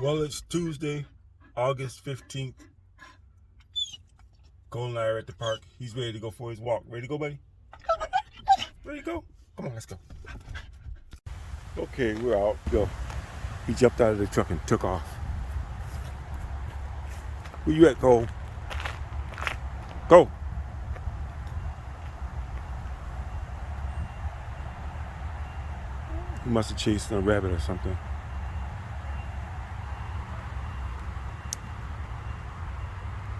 Well, it's Tuesday, August 15th. Cole and I are at the park. He's ready to go for his walk. Ready to go, buddy? Ready to go? Come on, let's go. Okay, we're out. Go. He jumped out of the truck and took off. Where you at, Cole? Go. He must have chased a rabbit or something.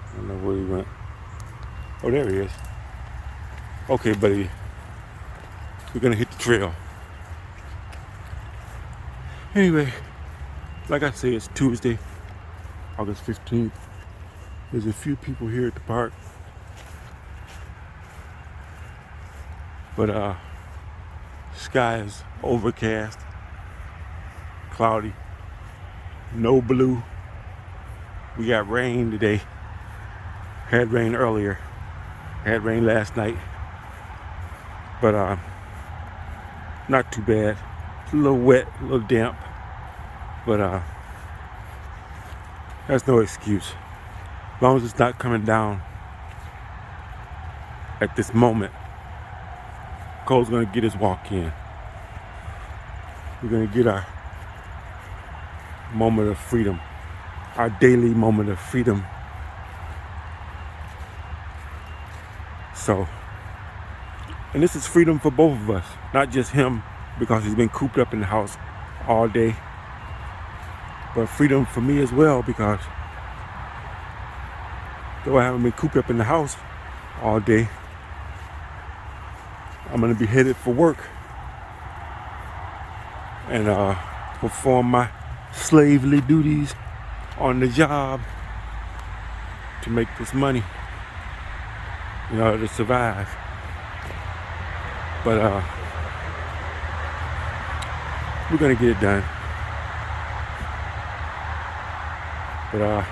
I don't know where he went. Oh, there he is. Okay, buddy. We're gonna hit the trail. Anyway, like I say, it's Tuesday, August 15th. There's a few people here at the park. But sky is overcast, cloudy, no blue. We got rain today. Had rain earlier. Had rain last night. But not too bad. It's a little wet, a little damp. But that's no excuse. As long as it's not coming down at this moment, Cole's gonna get his walk in. We're gonna get our moment of freedom, our daily moment of freedom. So, and this is freedom for both of us, not just him because he's been cooped up in the house all day, but freedom for me as well because though I haven't been cooped up in the house all day, I'm gonna be headed for work and perform my slavely duties on the job to make this money in order to survive. But we're gonna get it done. But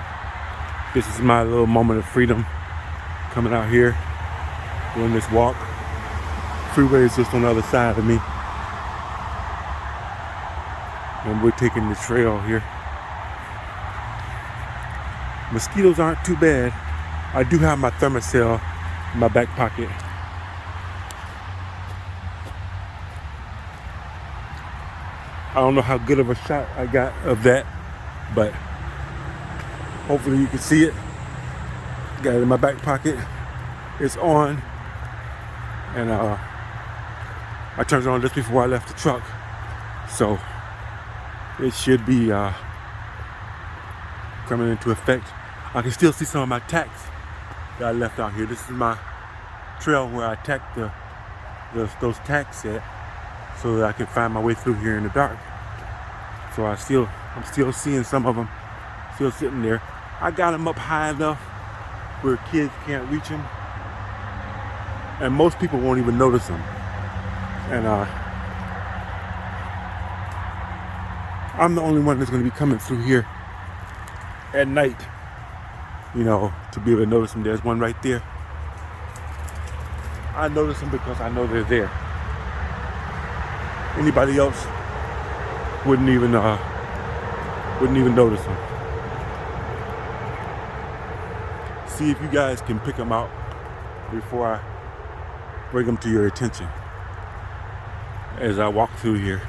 this is my little moment of freedom, coming out here, doing this walk. Freeway is just on the other side of me. And we're taking the trail here. Mosquitoes aren't too bad. I do have my Thermacell in my back pocket. I don't know how good of a shot I got of that, but hopefully you can see it. Got it in my back pocket. It's on. And I turned it on just before I left the truck. So it should be coming into effect. I can still see some of my tacks that I left out here. This is my trail where I tacked those tacks at so that I can find my way through here in the dark. So I'm still seeing some of them still sitting there. I got them up high enough where kids can't reach them. And most people won't even notice them. And I'm the only one that's going to be coming through here at night, you know, to be able to notice them. There's one right there. I notice them because I know they're there. Anybody else wouldn't even notice them. See if you guys can pick them out before I bring them to your attention as I walk through here.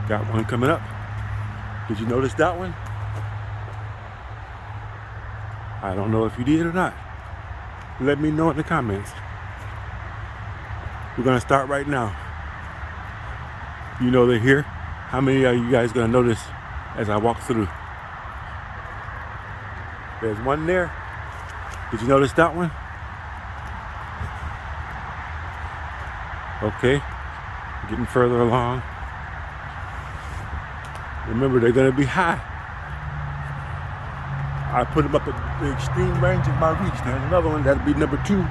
Got one coming up. Did you notice that one? I don't know if you did or not. Let me know in the comments. We're gonna start right now. You know they're here. How many are you guys gonna notice as I walk through? There's one there. Did you notice that one? Okay, getting further along. Remember, they're gonna be high. I put them up at the extreme range of my reach. There's another one, that'll be number 2.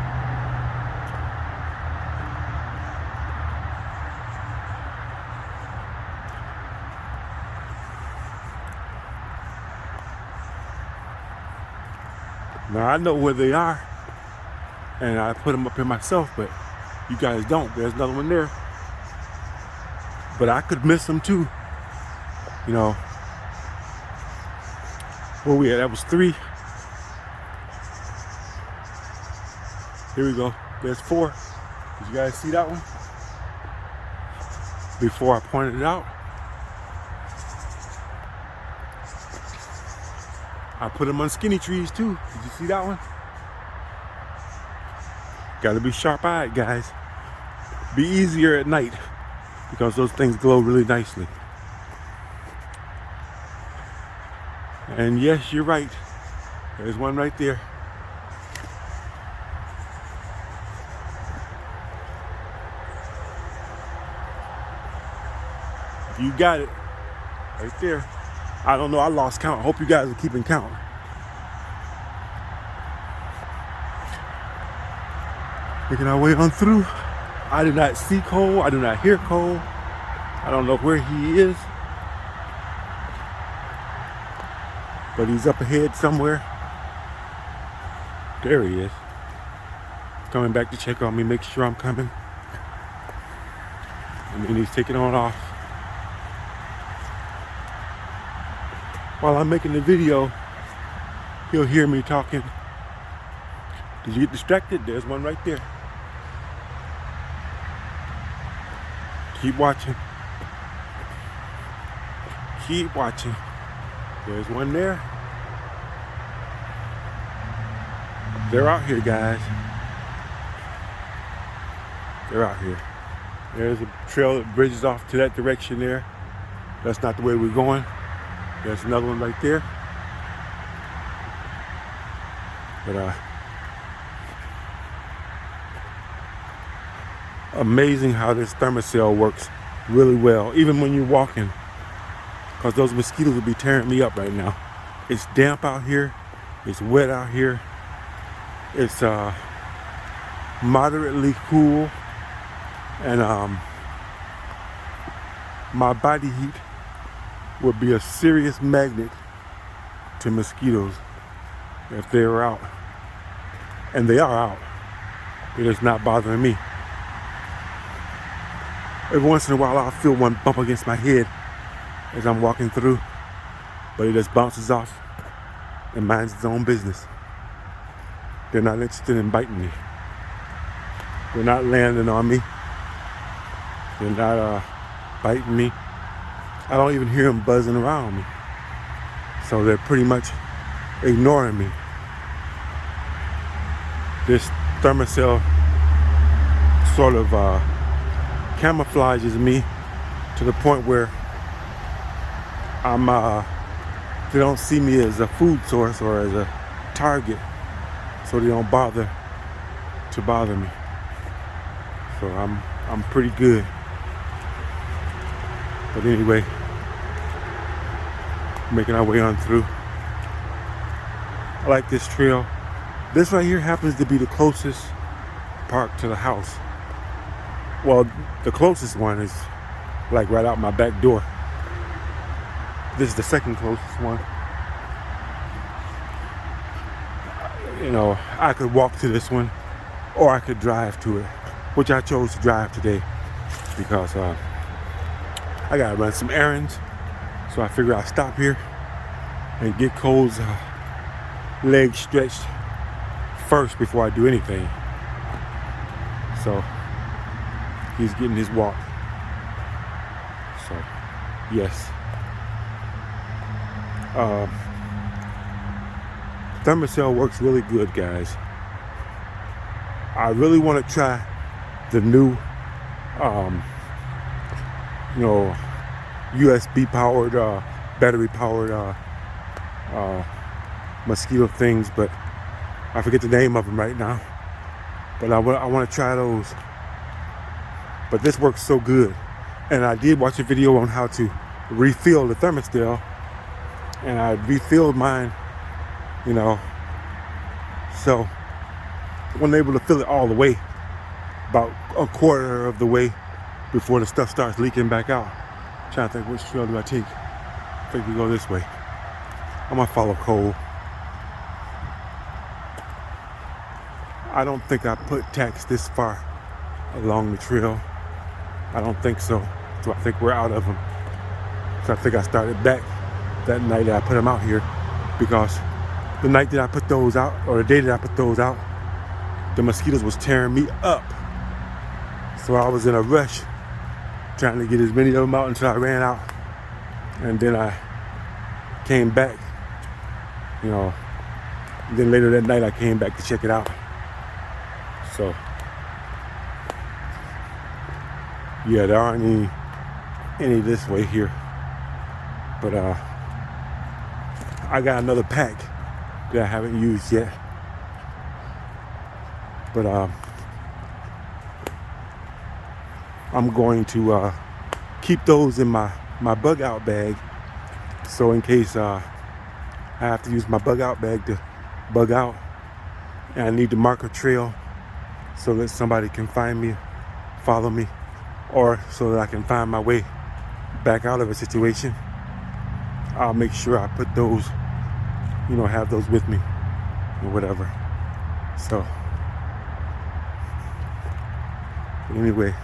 Now I know where they are, and I put them up here myself, but you guys don't. There's another one there. but I could miss them too. You know, where we at? That was 3. Here we go. There's 4. Did you guys see that one? Before I pointed it out, I put them on skinny trees too. Did you see that one? Gotta be sharp-eyed, guys. Be easier at night because those things glow really nicely. And yes, you're right. There's one right there. You got it. Right there. I don't know, I lost count. I hope you guys are keeping count. Making our way on through. I do not see Cole. I do not hear Cole. I don't know where he is. But he's up ahead somewhere. There he is. Coming back to check on me, make sure I'm coming. And then he's taking on off. While I'm making the video, he'll hear me talking. Did you get distracted? There's one right there. Keep watching. Keep watching. There's one there. They're out here, guys. They're out here. There's a trail that bridges off to that direction there. That's not the way we're going. There's another one right there. But amazing how this Thermacell works really well, even when you're walking, because those mosquitoes will be tearing me up right now. It's damp out here. It's wet out here. It's moderately cool, and my body heat would be a serious magnet to mosquitoes if they were out. And they are out. It is not bothering me. Every once in a while I'll feel one bump against my head as I'm walking through, but it just bounces off and minds its own business. They're not interested in biting me. They're not landing on me. They're not biting me. I don't even hear them buzzing around me. So they're pretty much ignoring me. This Thermacell sort of camouflages me to the point where they don't see me as a food source or as a target, so they don't bother to bother me. So I'm pretty good. But anyway, making our way on through. I like this trail. This right here happens to be the closest park to the house. Well, the closest one is like right out my back door. This is the second closest one. You know, I could walk to this one or I could drive to it, which I chose to drive today because I gotta run some errands. So I figure I'll stop here and get Cole's legs stretched first before I do anything. So he's getting his walk. So yes. Thermacell works really good, guys. I really want to try the new USB powered, battery powered mosquito things, but I forget the name of them right now. But I want to try those. But this works so good. And I did watch a video on how to refill the Thermacell, and I refilled mine, you know, so I wasn't able to fill it all the way, about a quarter of the way before the stuff starts leaking back out. I'm trying to think, which trail do I take? I think we go this way. I'm gonna follow Cole. I don't think I put tacks this far along the trail. I don't think so. So I think we're out of them. So I think I started back that night that I put them out here, because the night that I put those out, or the day that I put those out, the mosquitoes was tearing me up. So I was in a rush trying to get as many of them out until I ran out. And then I came back, you know. Then later that night I came back to check it out. So yeah, there aren't any this way here. But I got another pack that I haven't used yet. But I'm going to keep those in my bug out bag. So in case I have to use my bug out bag to bug out, and I need to mark a trail so that somebody can find me, follow me, or so that I can find my way back out of a situation, I'll make sure I put those, you know, have those with me or whatever. So anyway,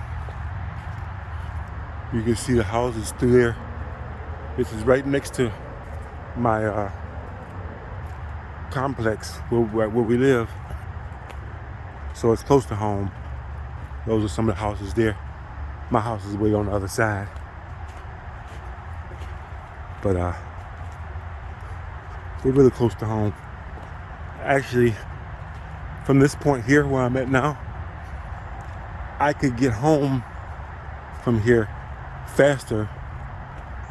you can see the houses through there. This is right next to my complex where we live, so it's close to home. Those are some of the houses there. My house is way on the other side, but we're really close to home. Actually, from this point here where I'm at now, I could get home from here faster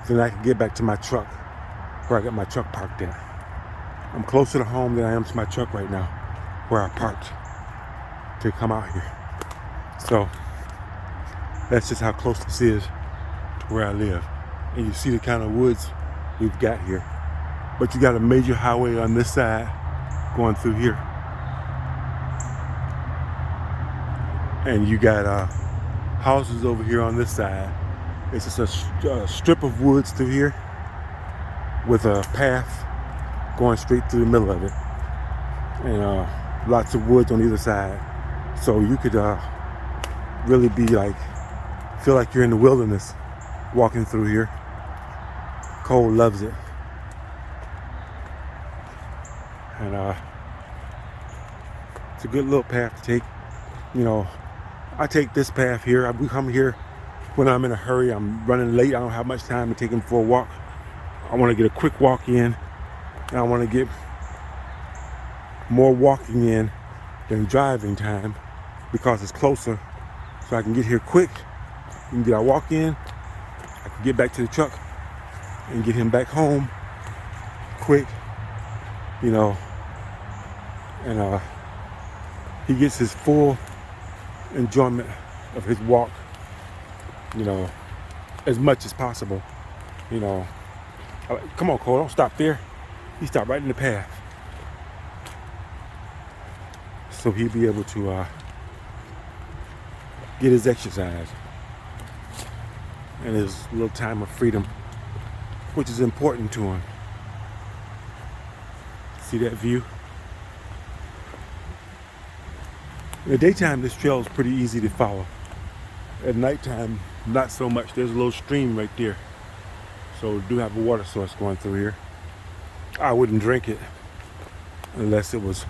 than I could get back to my truck, where I got my truck parked at. I'm closer to home than I am to my truck right now, where I parked to come out here. So that's just how close this is to where I live. And you see the kind of woods we've got here. But you got a major highway on this side going through here. And you got houses over here on this side. It's just a strip of woods through here with a path going straight through the middle of it, and lots of woods on either side. So you could really be like, feel like you're in the wilderness walking through here. Cole loves it. And it's a good little path to take. You know, I take this path here. We come here when I'm in a hurry, I'm running late, I don't have much time to take him for a walk. I want to get a quick walk in, and I want to get more walking in than driving time, because it's closer, so I can get here quick. We can get our walk in, I can get back to the truck and get him back home quick, you know, and he gets his full enjoyment of his walk, you know, as much as possible, you know. Come on, Cole, don't stop there. He stopped right in the path. So he'll be able to get his exercise and his little time of freedom, which is important to him. See that view? In the daytime, this trail is pretty easy to follow. At nighttime, not so much. There's a little stream right there. So we do have a water source going through here. I wouldn't drink it unless it was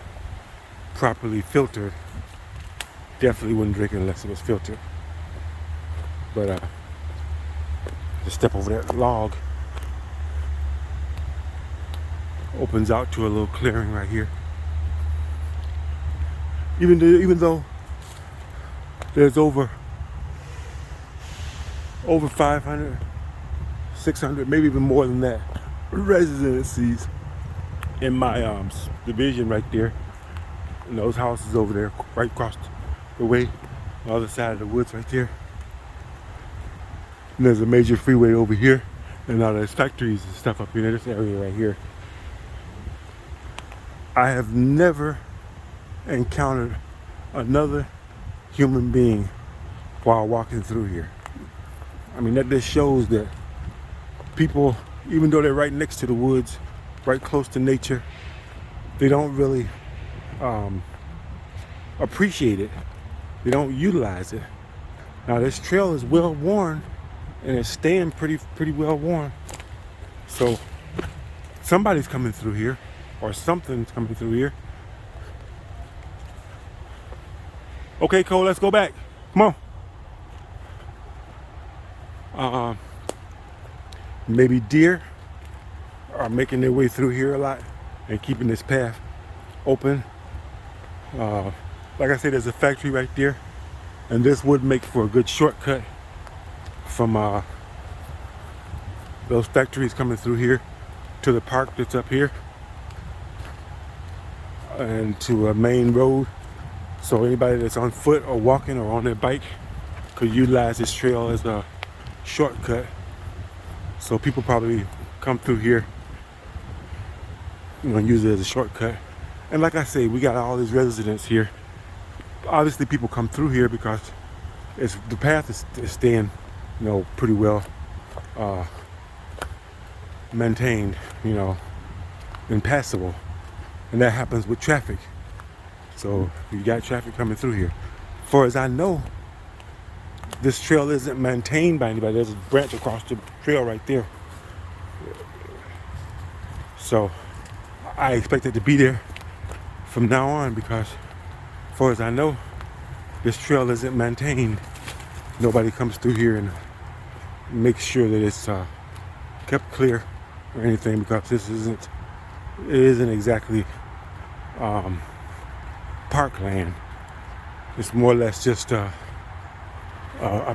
properly filtered. Definitely wouldn't drink it unless it was filtered. But just step over that log. Opens out to a little clearing right here. Even though there's over 500, 600, maybe even more than that, residencies in my division right there. And those houses over there, right across the way, the other side of the woods right there. And there's a major freeway over here, and now there's factories and stuff up in this area right here. I have never encountered another human being while walking through here. I mean, that just shows that people, even though they're right next to the woods, right close to nature, they don't really appreciate it. They don't utilize it. Now, this trail is well worn and it's staying pretty well warm. So somebody's coming through here, or something's coming through here. Okay, Cole, let's go back. Come on. Maybe deer are making their way through here a lot and keeping this path open. Like I said, there's a factory right there, and this would make for a good shortcut from those factories coming through here to the park that's up here and to a main road. So anybody that's on foot or walking or on their bike could utilize this trail as a shortcut. So people probably come through here, use it as a shortcut. And like I say, we got all these residents here. Obviously people come through here because the path is staying, pretty well maintained, and passable. And that happens with traffic. So you got traffic coming through here. As far as I know, this trail isn't maintained by anybody. There's a branch across the trail right there. So I expect it to be there from now on because, as far as I know, this trail isn't maintained. Nobody comes through here and makes sure that it's kept clear or anything, because it isn't exactly parkland. It's more or less just a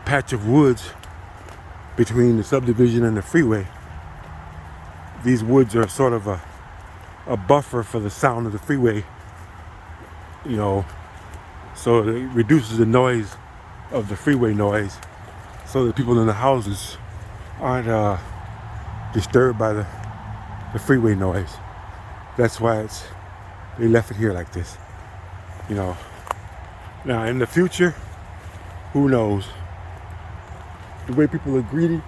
patch of woods between the subdivision and the freeway. These woods are sort of a buffer for the sound of the freeway, so it reduces the noise of the freeway noise, so that people in the houses aren't disturbed by the freeway noise. That's why they left it here like this, Now in the future, who knows? The way people are greedy,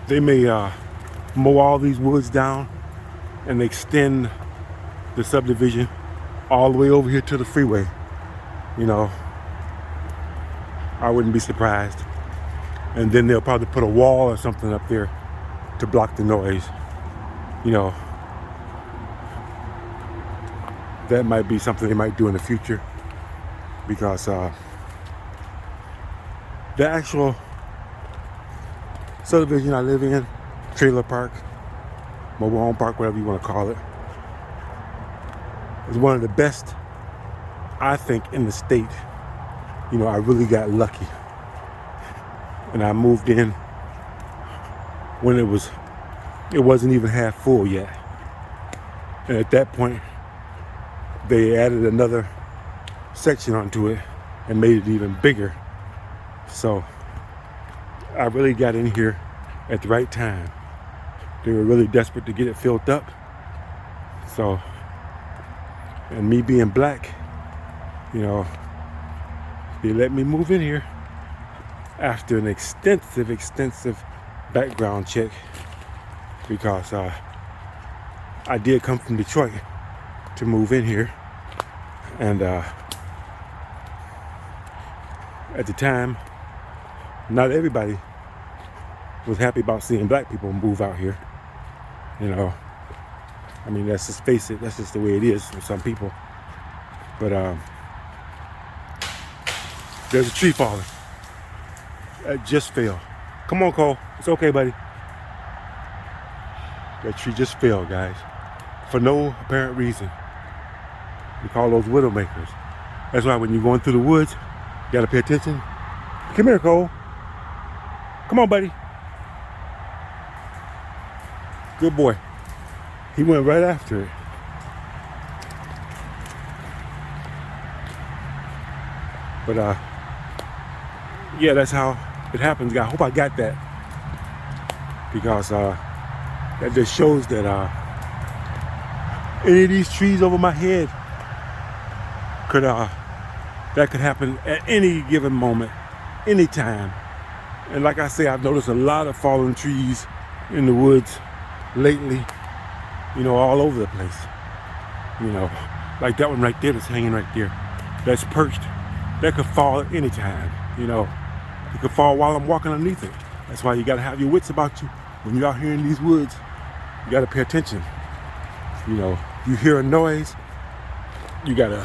they may mow all these woods down and extend the subdivision all the way over here to the freeway. I wouldn't be surprised. And then they'll probably put a wall or something up there to block the noise. That might be something they might do in the future, because the actual subdivision I live in, trailer park, mobile home park, whatever you want to call it, is one of the best, I think, in the state. I really got lucky, and I moved in when it wasn't even half full yet, and at that point they added another section onto it and made it even bigger. So I really got in here at the right time. They were really desperate to get it filled up. So, and me being black, they let me move in here after an extensive background check, because I did come from Detroit to move in here, and at the time, not everybody was happy about seeing black people move out here. Let's just face it, that's just the way it is for some people. But there's a tree falling. It just fell. Come on, Cole. It's okay, buddy. That tree just fell, guys, for no apparent reason. We call those widowmakers. That's why when you're going through the woods, you gotta pay attention. Come here, Cole. Come on, buddy. Good boy. He went right after it. But yeah, that's how it happens. I hope I got that, because that just shows that any of these trees over my head could happen at any given moment, anytime. And like I say, I've noticed a lot of fallen trees in the woods lately, all over the place. Like that one right there that's hanging right there, that's perched. That could fall at any time, It could fall while I'm walking underneath it. That's why you gotta have your wits about you when you're out here in these woods. You gotta pay attention. You know, you hear a noise, you gotta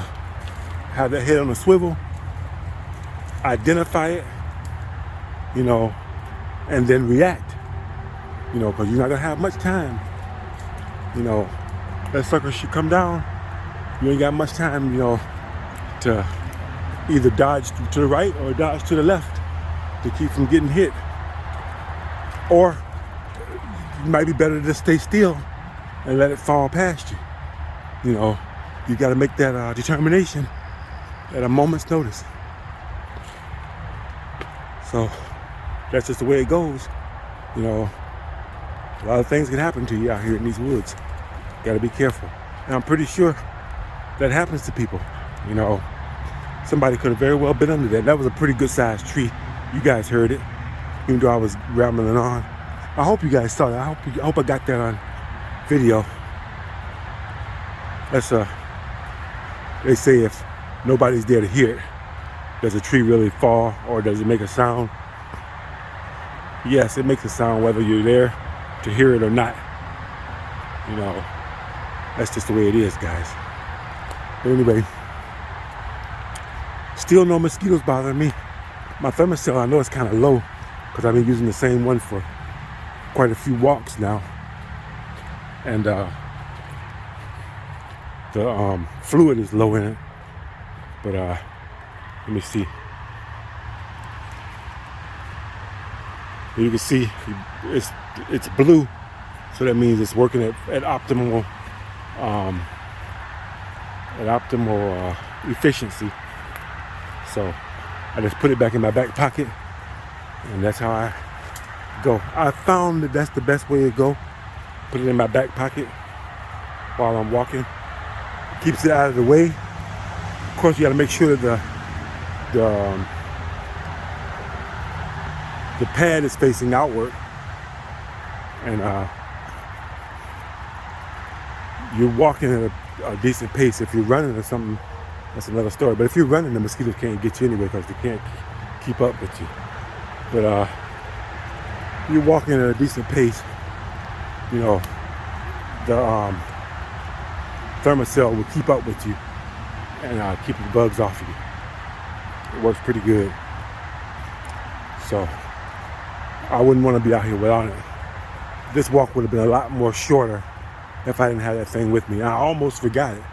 have that head on a swivel, identify it, you know, and then react. You know, because you're not gonna have much time. You know, that sucker should come down. You ain't got much time, you know, to either dodge to the right or dodge to the left to keep from getting hit. Or it might be better to stay still and let it fall past you. You know, you got to make that determination at a moment's notice. So that's just the way it goes. You know, a lot of things can happen to you out here in these woods. Got to be careful. And I'm pretty sure that happens to people. You know, somebody could have very well been under that. That was a pretty good sized tree. You guys heard it, even though I was rambling on. I hope you guys saw that. I hope I got that on video. That's they say if nobody's there to hear it, does a tree really fall or does it make a sound? Yes, it makes a sound whether you're there to hear it or not. You know, that's just the way it is, guys. But anyway, still no mosquitoes bothering me. My Thermacell, I know it's kind of low because I've been using the same one for quite a few walks now. And the fluid is low in it. But let me see. You can see it's blue, so that means it's working at optimal efficiency. So I just put it back in my back pocket, and that's how I go. I found that that's the best way to go. Put it in my back pocket while I'm walking. Keeps it out of the way. Of course, you got to make sure that the pad is facing outward, and you're walking at a decent pace. If you're running or something, that's another story. But if you're running, the mosquitoes can't get you anyway because they can't keep up with you. But you're walking at a decent pace, you know, the Thermacell will keep up with you and keep the bugs off of you. It works pretty good. So I wouldn't want to be out here without it. This walk would have been a lot more shorter if I didn't have that thing with me. I almost forgot it.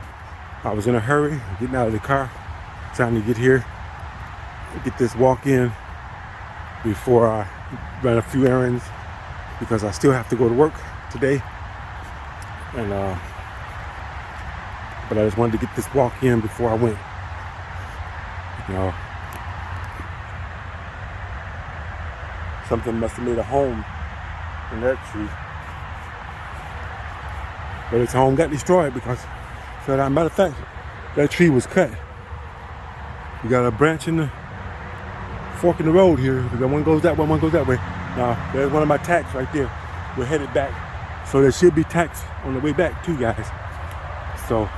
I was in a hurry, getting out of the car, trying to get here, get this walk in before I ran a few errands because I still have to go to work today. And but I just wanted to get this walk in before I went. You know, something must have made a home in that tree. But its home got destroyed because, so as a matter of fact, that tree was cut. You got a branch in the fork in the road here. One goes that way, one goes that way. Now, there's one of my tacks right there. We're headed back. So there should be tacks on the way back too, guys. So,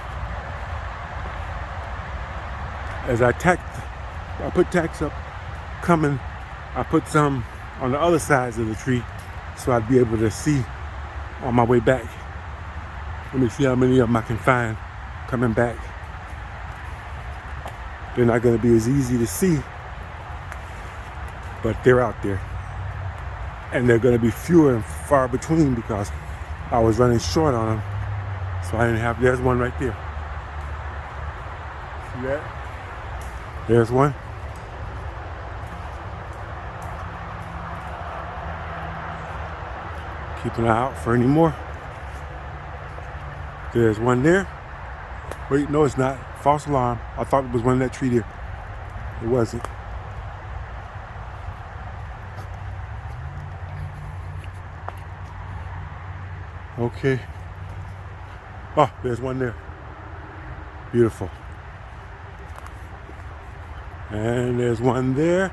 as I put tacks up coming, I put some on the other sides of the tree so I'd be able to see on my way back. Let me see how many of them I can find coming back. They're not going to be as easy to see, but they're out there. And they're going to be fewer and far between because I was running short on them. So I didn't have, there's one right there. See that? There's one. Keep an eye out for any more. There's one there. Wait, no, it's not. False alarm. I thought it was one in that tree there. It wasn't. Okay. Oh, there's one there. Beautiful. And there's one there.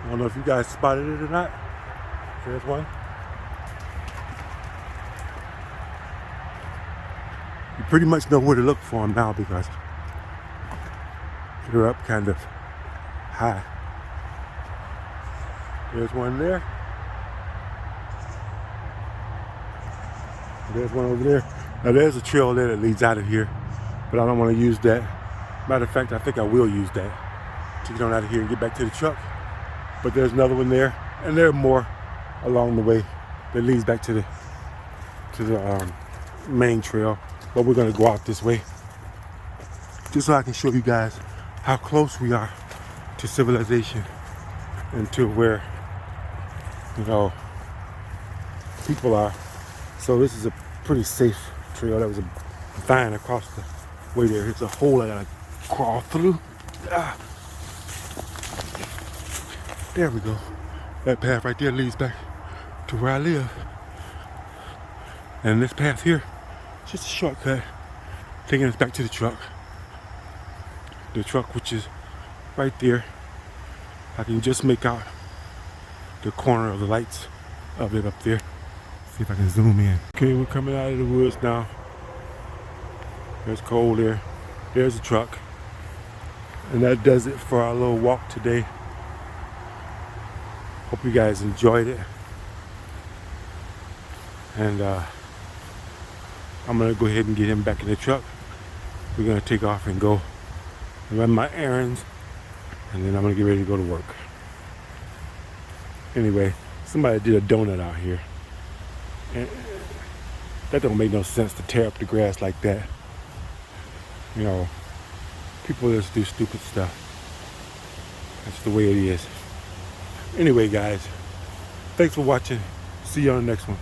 I don't know if you guys spotted it or not. There's one. You pretty much know where to look for them now because they're up kind of high. There's one there. There's one over there. Now there's a trail there that leads out of here, but I don't want to use that. Matter of fact, I think I will use that to get on out of here and get back to the truck. But there's another one there, and there are more along the way that leads back to the main trail. But we're gonna go out this way, just so I can show you guys how close we are to civilization and to where, you know, people are. So this is a pretty safe trail. That was a vine across the way there. It's a hole I gotta crawl through. Ah. There we go. That path right there leads back to where I live. And this path here, it's just a shortcut taking us back to the truck. The truck, which is right there. I can just make out the corner of the lights of it up there. See if I can zoom in. Okay, we're coming out of the woods now. There's Cole there. There's the truck. And that does it for our little walk today. Hope you guys enjoyed it. And I'm gonna go ahead and get him back in the truck. We're gonna take off and go and run my errands. And then I'm gonna get ready to go to work. Anyway, somebody did a donut out here. And that don't make no sense to tear up the grass like that. You know, people just do stupid stuff. That's the way it is. Anyway, guys, thanks for watching. See you on the next one.